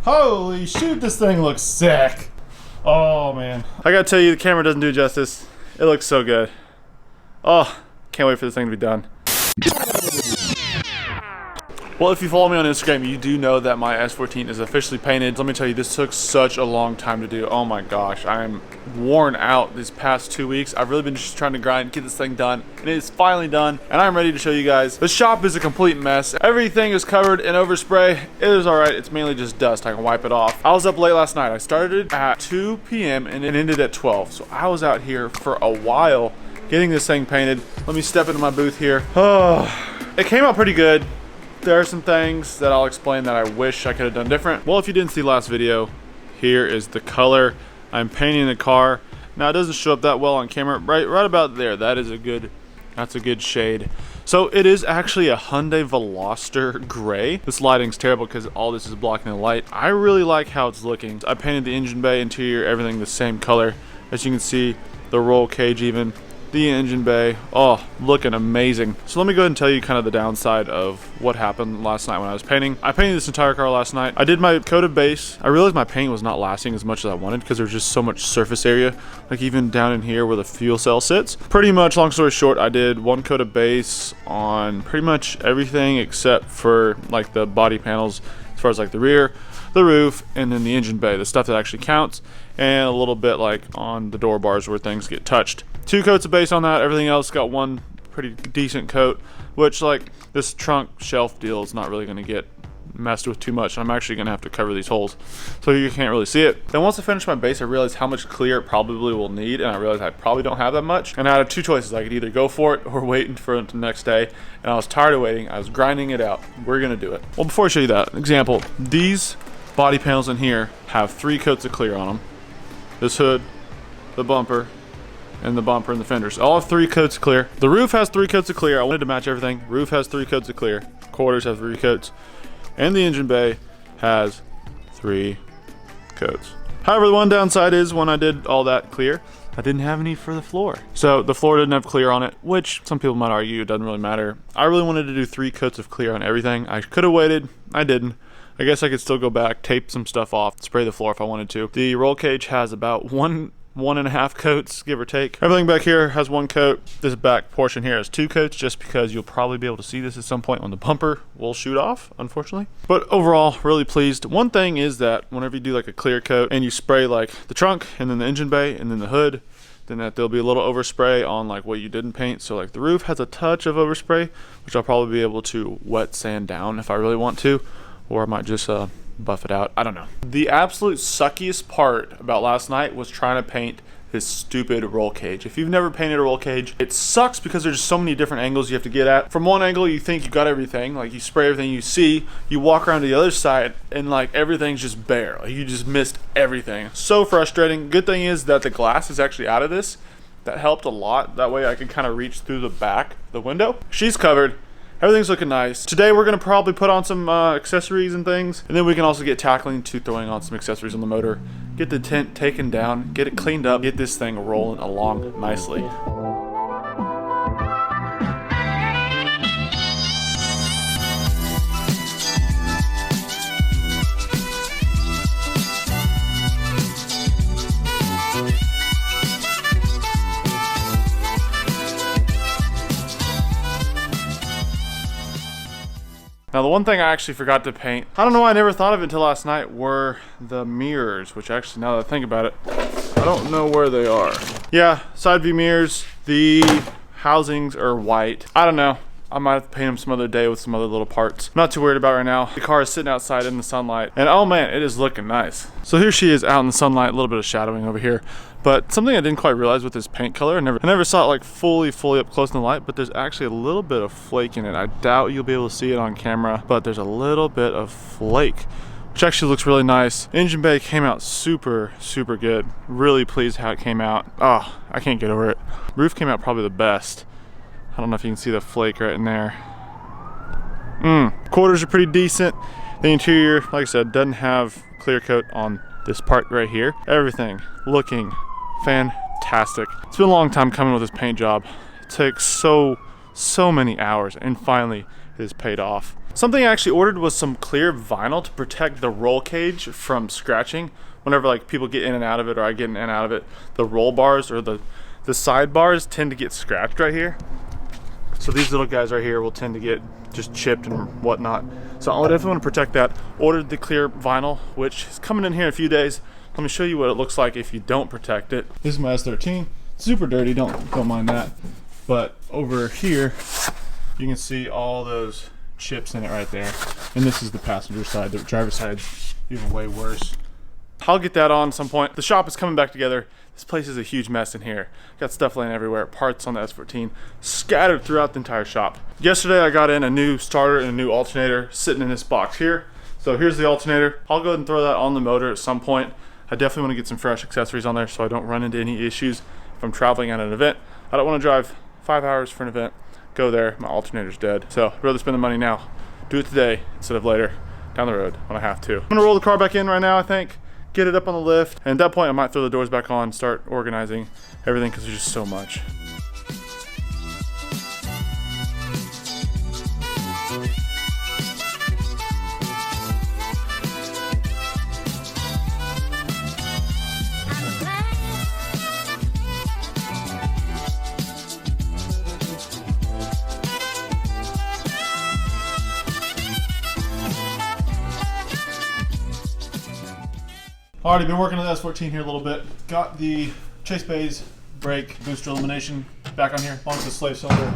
Holy shoot, this thing looks sick. Oh man. I gotta tell you, the camera doesn't do justice. It looks so good. Oh, can't wait for this thing to be done. Well, if you follow me on Instagram, you do know that my S14 is officially painted. Let me tell you, this took such a long time to do. Oh my gosh, I'm worn out these past 2 weeks. I've really been just trying to grind, get this thing done, and it is finally done, and I'm ready to show you guys. The shop is a complete mess. Everything is covered in overspray. It is all right. It's mainly just dust. I can wipe it off. I was up late last night. I started at 2 p.m. and it ended at 12. So I was out here for a while getting this thing painted. Let me step into my booth here. Oh, it came out pretty good. There are some things that I'll explain that I wish I could have done different. Well, if you didn't see last video, here is the color I'm painting the car. Now it doesn't show up that well on camera, right about there. That's a good shade. So it is actually a Hyundai Veloster gray. This lighting's terrible because all this is blocking the light. I really like how it's looking. I painted the engine bay, interior, everything the same color. As you can see, the roll cage even. The engine bay, oh, looking amazing. So let me go ahead and tell you kind of the downside of what happened last night when I was painting. I painted this entire car last night. I did my coated base. I realized my paint was not lasting as much as I wanted because there was just so much surface area, like even down in here where the fuel cell sits. Pretty much, long story short, I did one coat of base on pretty much everything except for like the body panels, as far as like the rear, the roof, and then the engine bay, the stuff that actually counts, and a little bit like on the door bars where things get touched. 2 coats of base on that. Everything else got one pretty decent coat, which like this trunk shelf deal is not really going to get messed with too much. I'm actually going to have to cover these holes so you can't really see it. Then once I finished my base, I realized how much clear it probably will need, and I realized I probably don't have that much, and I had 2 choices. I could either go for it or wait for it the next day, and I was tired of waiting. I was grinding it out. We're going to do it. Well, before I show you that example, these body panels in here have 3 coats of clear on them. This hood, the bumper, and the bumper and the fenders. All have 3 coats of clear. The roof has 3 coats of clear. I wanted to match everything. Roof has 3 coats of clear. Quarters have 3 coats. And the engine bay has 3 coats. However, the one downside is when I did all that clear, I didn't have any for the floor. So the floor didn't have clear on it, which some people might argue it doesn't really matter. I really wanted to do 3 coats of clear on everything. I could have waited. I didn't. I guess I could still go back, tape some stuff off, spray the floor if I wanted to. The roll cage has about 1.5 coats, give or take. Everything back here has 1 coat. This back portion here has 2 coats, just because you'll probably be able to see this at some point when the bumper will shoot off, unfortunately. But overall, really pleased. One thing is that whenever you do like a clear coat and you spray like the trunk and then the engine bay and then the hood, then that there'll be a little overspray on like what you didn't paint. So like the roof has a touch of overspray, which I'll probably be able to wet sand down if I really want to, or I might just buff it out. I don't know. The absolute suckiest part about last night was trying to paint this stupid roll cage. If you've never painted a roll cage, it sucks because there's so many different angles you have to get at. From one angle, you think you got everything, like you spray everything you see, you walk around to the other side and like everything's just bare. Like you just missed everything. So frustrating. Good thing is that the glass is actually out of this. That helped a lot. That way I could kind of reach through the back, the window. She's covered. Everything's looking nice. Today we're gonna probably put on some accessories and things, and then we can also get tackling to throwing on some accessories on the motor, get the tent taken down, get it cleaned up, get this thing rolling along nicely. Now the one thing I actually forgot to paint, I don't know why I never thought of it until last night, were the mirrors, which actually now that I think about it, I don't know where they are. Yeah, side view mirrors, the housings are white. I don't know. I might have to paint them some other day with some other little parts. I'm not too worried about right now. The car is sitting outside in the sunlight, and oh man, it is looking nice. So here she is out in the sunlight, a little bit of shadowing over here. But something I didn't quite realize with this paint color, I never saw it like fully up close in the light, but there's actually a little bit of flake in it. I doubt you'll be able to see it on camera, but there's a little bit of flake, which actually looks really nice. Engine bay came out super good. Really pleased how it came out. Oh, I can't get over it. Roof came out probably the best. I don't know if you can see the flake right in there. Quarters are pretty decent. The interior, like I said, doesn't have clear coat on this part right here. Everything looking fantastic. It's been a long time coming with this paint job. It took so many hours, and finally is paid off. Something I actually ordered was some clear vinyl to protect the roll cage from scratching. Whenever like people get in and out of it, or I get in and out of it, the roll bars or the side bars tend to get scratched right here. So these little guys right here will tend to get just chipped and whatnot. So I definitely want to protect that. Ordered the clear vinyl, which is coming in here in a few days. Let me show you what it looks like if you don't protect it. This is my S13. Super dirty, don't mind that. But over here, you can see all those chips in it right there. And this is the passenger side. The driver's side's even way worse. I'll get that on some point. The shop is coming back together. This place is a huge mess in here. Got stuff laying everywhere. Parts on the S14 scattered throughout the entire shop. Yesterday I got in a new starter and a new alternator sitting in this box here. So here's the alternator. I'll go ahead and throw that on the motor at some point. I definitely want to get some fresh accessories on there so I don't run into any issues if I'm traveling at an event. I don't want to drive 5 hours for an event, go there, my alternator's dead. So I'd rather spend the money now. Do it today instead of later down the road when I have to. I'm gonna roll the car back in right now, I think. Get it up on the lift, and at that point I might throw the doors back on, start organizing everything because there's just so much. Already been working on the S14 here a little bit. Got the chase bays, brake, booster elimination back on here, along with the slave cylinder.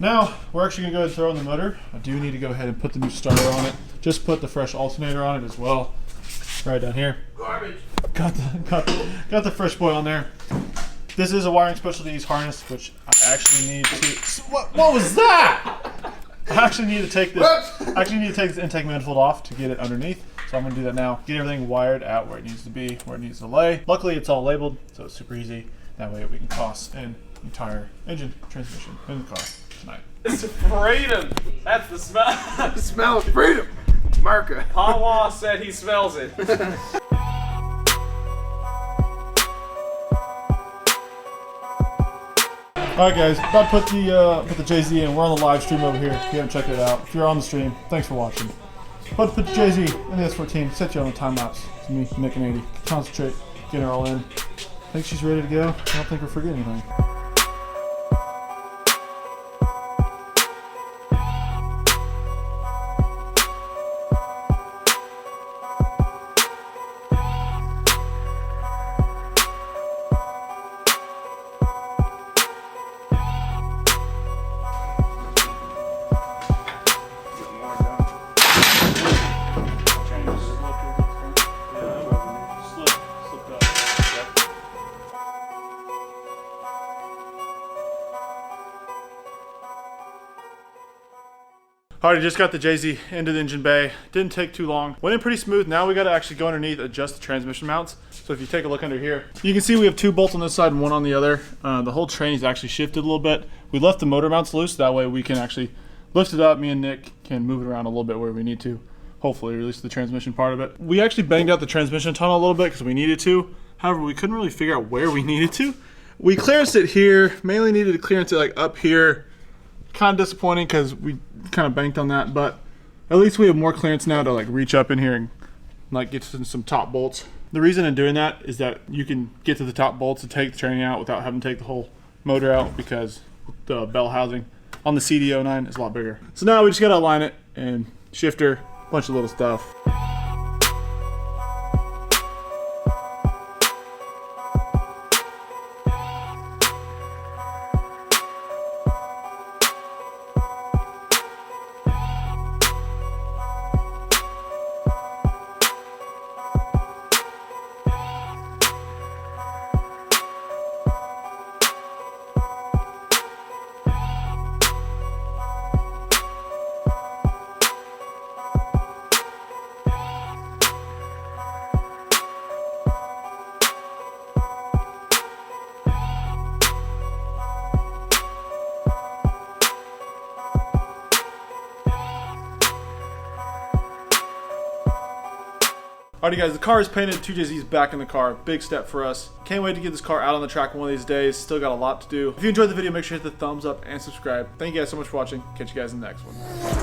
Now, we're actually gonna go ahead and throw in the motor. I do need to go ahead and put the new starter on it. Just put the fresh alternator on it as well. Right down here. Garbage. Got the fresh boy on there. This is a wiring specialties harness, which I actually need to, what was that? I actually need to take this intake manifold off to get it underneath. So I'm gonna do that now. Get everything wired out where it needs to be, where it needs to lay. Luckily it's all labeled, so it's super easy. That way we can toss in the entire engine, transmission in the car tonight. It's freedom. That's the smell. The smell of freedom. Marca. Pawa said he smells it. Alright guys, about to put the JZ in. We're on the live stream over here. If you haven't checked it out, if you're on the stream, thanks for watching. About to put the JZ in the S14, set you on a time lapse. It's me, Nick and 80. Concentrate, get her all in. I think she's ready to go. I don't think we're forgetting anything. Alright, just got the JZ into the engine bay. Didn't take too long. Went in pretty smooth. Now we got to actually go underneath, adjust the transmission mounts. So if you take a look under here, you can see we have 2 bolts on this side and 1 on the other. The whole train is actually shifted a little bit. We left the motor mounts loose. That way we can actually lift it up. Me and Nick can move it around a little bit where we need to. Hopefully release the transmission part of it. We actually banged out the transmission tunnel a little bit because we needed to. However, we couldn't really figure out where we needed to. We clearanced it here. Mainly needed to clearance it like up here. Kind of disappointing because we kind of banked on that, but at least we have more clearance now to like reach up in here and like get to some top bolts. The reason in doing that is that you can get to the top bolts and take the training out without having to take the whole motor out, because the bell housing on the CD09 is a lot bigger. So now we just gotta align it and shifter, a bunch of little stuff. Alrighty guys, the car is painted, 2 JZs back in the car. Big step for us. Can't wait to get this car out on the track one of these days. Still got a lot to do. If you enjoyed the video, make sure to hit the thumbs up and subscribe. Thank you guys so much for watching. Catch you guys in the next one.